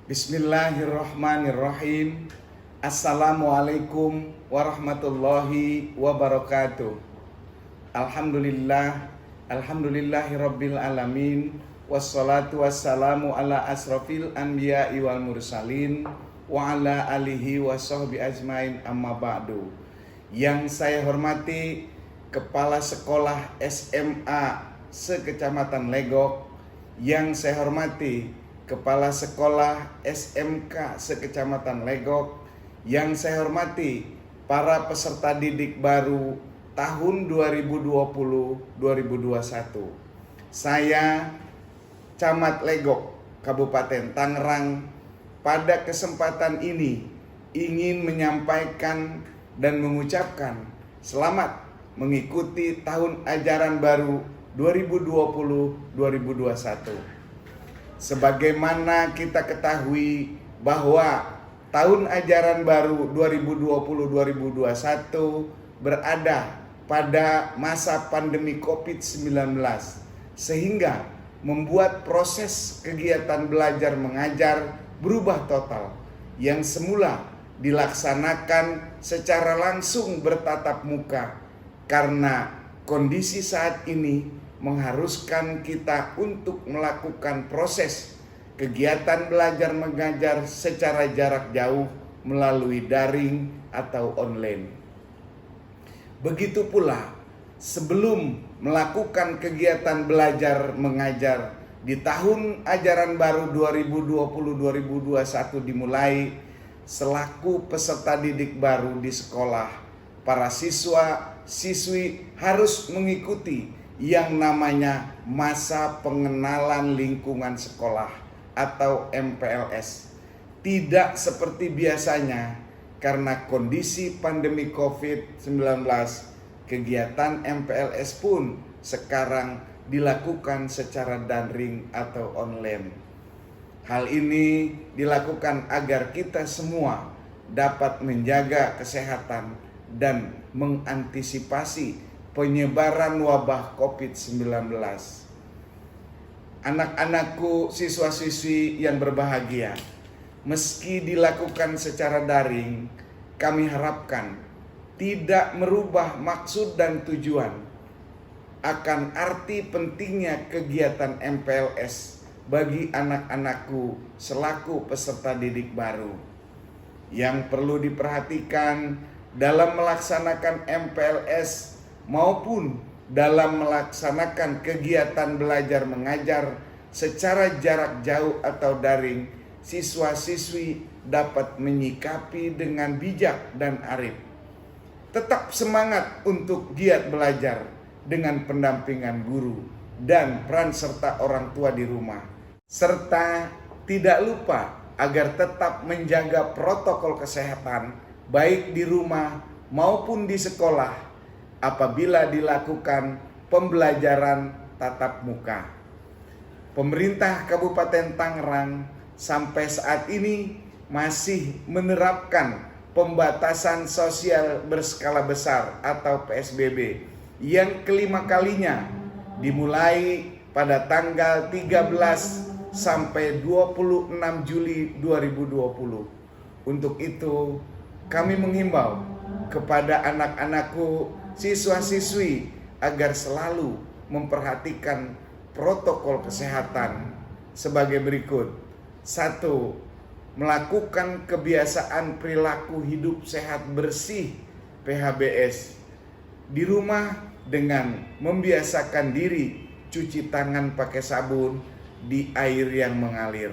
Bismillahirrahmanirrahim. Assalamualaikum warahmatullahi wabarakatuh. Alhamdulillahirabbil alamin. Wassalatu wassalamu ala asrofil anbiya'i wal mursalin wa ala alihi wa sahbi ajmain, amma ba'du. Yang saya hormati Kepala Sekolah SMA se-Kecamatan Legok, yang saya hormati Kepala Sekolah SMK se-Kecamatan Legok, yang saya hormati para peserta didik baru tahun 2020-2021. Saya Camat Legok, Kabupaten Tangerang, pada kesempatan ini ingin menyampaikan dan mengucapkan selamat mengikuti tahun ajaran baru 2020-2021. Sebagaimana kita ketahui bahwa tahun ajaran baru 2020-2021 berada pada masa pandemi COVID-19, sehingga membuat proses kegiatan belajar mengajar berubah total. Yang semula dilaksanakan secara langsung bertatap muka, karena kondisi saat ini mengharuskan kita untuk melakukan proses kegiatan belajar mengajar secara jarak jauh melalui daring atau online. Begitu pula sebelum melakukan kegiatan belajar mengajar di tahun ajaran baru 2020-2021 dimulai, selaku peserta didik baru di sekolah, para siswa siswi harus mengikuti yang namanya masa pengenalan lingkungan sekolah atau MPLS. Tidak seperti biasanya karena kondisi pandemi COVID-19, kegiatan MPLS pun sekarang dilakukan secara daring atau online. Hal ini dilakukan agar kita semua dapat menjaga kesehatan dan mengantisipasi penyebaran wabah COVID-19. Anak-anakku, siswa-siswi yang berbahagia, meski dilakukan secara daring, kami harapkan tidak merubah maksud dan tujuan akan arti pentingnya kegiatan MPLS bagi anak-anakku selaku peserta didik baru. Yang perlu diperhatikan dalam melaksanakan MPLS maupun dalam melaksanakan kegiatan belajar mengajar secara jarak jauh atau daring, siswa-siswi dapat menyikapi dengan bijak dan arif. Tetap semangat untuk giat belajar dengan pendampingan guru dan peran serta orang tua di rumah. Serta tidak lupa agar tetap menjaga protokol kesehatan baik di rumah maupun di sekolah apabila dilakukan pembelajaran tatap muka. Pemerintah Kabupaten Tangerang sampai saat ini masih menerapkan pembatasan sosial berskala besar atau PSBB yang kelima kalinya dimulai pada tanggal 13 sampai 26 Juli 2020. Untuk itu kami menghimbau kepada anak-anakku, siswa-siswi agar selalu memperhatikan protokol kesehatan sebagai berikut. 1. Melakukan kebiasaan perilaku hidup sehat bersih PHBS di rumah dengan membiasakan diri cuci tangan pakai sabun di air yang mengalir.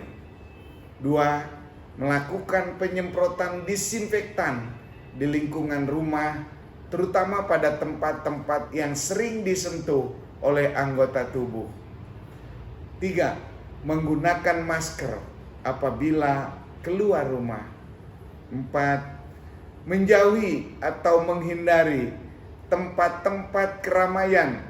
2. Melakukan penyemprotan disinfektan di lingkungan rumah, terutama pada tempat-tempat yang sering disentuh oleh anggota tubuh. 3. Menggunakan masker apabila keluar rumah. 4. Menjauhi atau menghindari tempat-tempat keramaian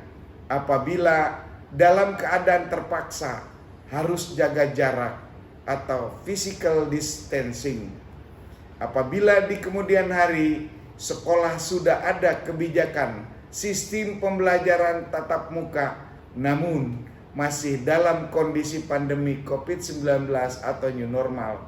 apabila dalam keadaan terpaksa harus jaga jarak atau physical distancing. Apabila di kemudian hari sekolah sudah ada kebijakan sistem pembelajaran tatap muka, namun masih dalam kondisi pandemi COVID-19 atau new normal,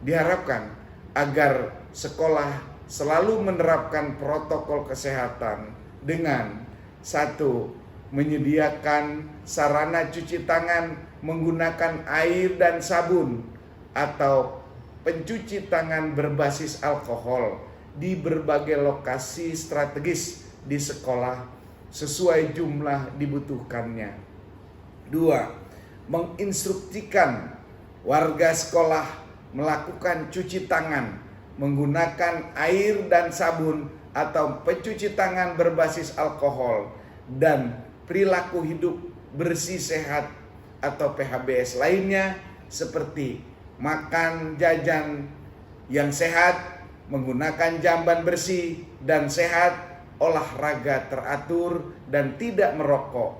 diharapkan agar sekolah selalu menerapkan protokol kesehatan dengan satu, menyediakan sarana cuci tangan menggunakan air dan sabun atau pencuci tangan berbasis alkohol di berbagai lokasi strategis di sekolah sesuai jumlah dibutuhkannya. 2. Menginstruksikan warga sekolah melakukan cuci tangan menggunakan air dan sabun atau pencuci tangan berbasis alkohol dan perilaku hidup bersih sehat atau PHBS lainnya seperti makan jajan yang sehat, menggunakan jamban bersih dan sehat, olahraga teratur dan tidak merokok,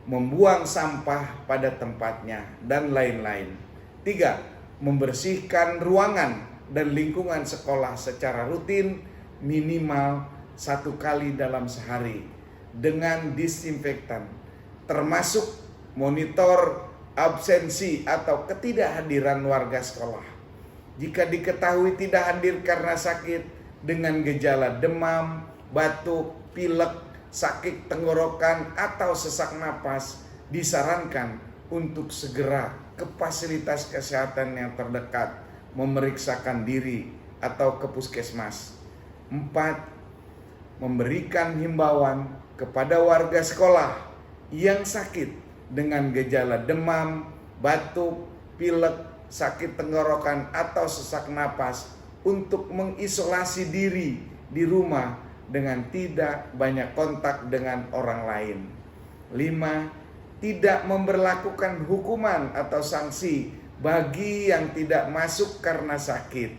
membuang sampah pada tempatnya, dan lain-lain. 3. Membersihkan ruangan dan lingkungan sekolah secara rutin minimal 1 kali dalam sehari dengan disinfektan, termasuk monitor absensi atau ketidakhadiran warga sekolah. Jika diketahui tidak hadir karena sakit dengan gejala demam, batuk, pilek, sakit tenggorokan atau sesak napas, disarankan untuk segera ke fasilitas kesehatan yang terdekat, memeriksakan diri atau ke puskesmas. 4. Memberikan himbauan kepada warga sekolah yang sakit dengan gejala demam, batuk, pilek, sakit tenggorokan atau sesak napas untuk mengisolasi diri di rumah dengan tidak banyak kontak dengan orang lain. 5. Tidak memberlakukan hukuman atau sanksi bagi yang tidak masuk karena sakit.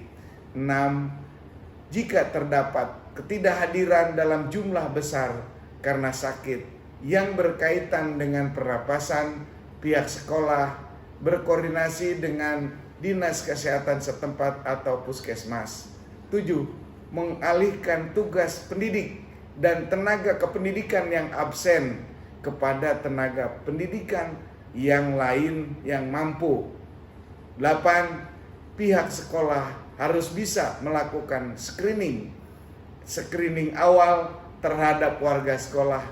6. Jika terdapat ketidakhadiran dalam jumlah besar karena sakit yang berkaitan dengan pernapasan, pihak sekolah berkoordinasi dengan dinas kesehatan setempat atau puskesmas. 7. Mengalihkan tugas pendidik dan tenaga kependidikan yang absen kepada tenaga pendidikan yang lain yang mampu. 8. Pihak sekolah harus bisa melakukan screening awal terhadap warga sekolah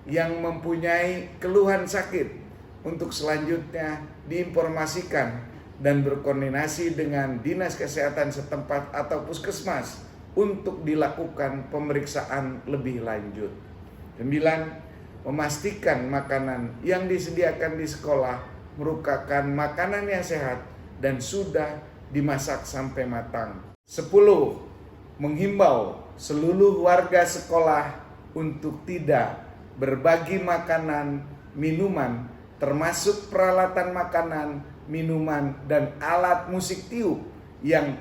yang mempunyai keluhan sakit untuk selanjutnya diinformasikan dan berkoordinasi dengan dinas kesehatan setempat atau puskesmas untuk dilakukan pemeriksaan lebih lanjut. 9. Memastikan makanan yang disediakan di sekolah merupakan makanan yang sehat dan sudah dimasak sampai matang. 10. Menghimbau seluruh warga sekolah untuk tidak berbagi makanan, minuman, termasuk peralatan makanan, minuman, dan alat musik tiup yang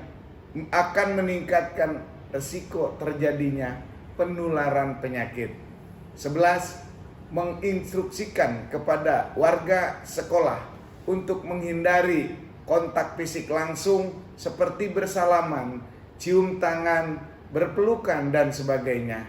akan meningkatkan risiko terjadinya penularan penyakit. 11. Menginstruksikan kepada warga sekolah untuk menghindari kontak fisik langsung seperti bersalaman, cium tangan, berpelukan, dan sebagainya.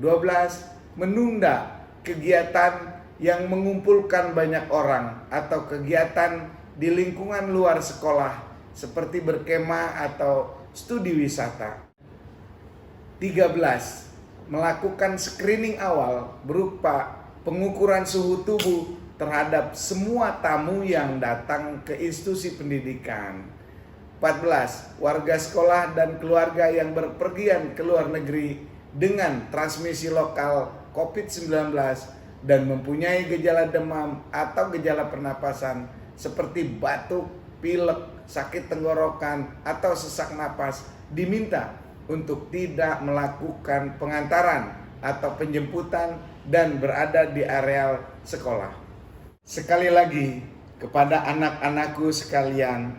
12. Menunda kegiatan yang mengumpulkan banyak orang atau kegiatan di lingkungan luar sekolah seperti berkemah atau studi wisata. 13. Melakukan screening awal berupa pengukuran suhu tubuh terhadap semua tamu yang datang ke institusi pendidikan. 14. Warga sekolah dan keluarga yang berpergian ke luar negeri dengan transmisi lokal COVID-19 dan mempunyai gejala demam atau gejala pernapasan seperti batuk, pilek, sakit tenggorokan, atau sesak napas diminta untuk tidak melakukan pengantaran atau penjemputan dan berada di areal sekolah. Sekali lagi kepada anak-anakku sekalian,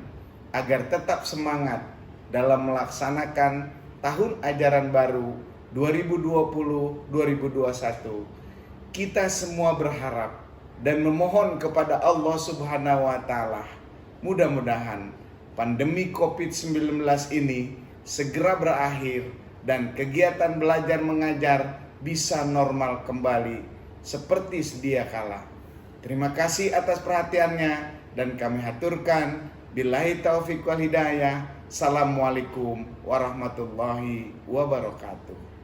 agar tetap semangat dalam melaksanakan tahun ajaran baru 2020-2021. Kita semua berharap dan memohon kepada Allah Subhanahu wa Ta'ala, mudah-mudahan pandemi COVID-19 ini segera berakhir dan kegiatan belajar mengajar bisa normal kembali seperti sedia kala. Terima kasih atas perhatiannya dan kami haturkan billahi taufiq wal hidayah. Assalamualaikum warahmatullahi wabarakatuh.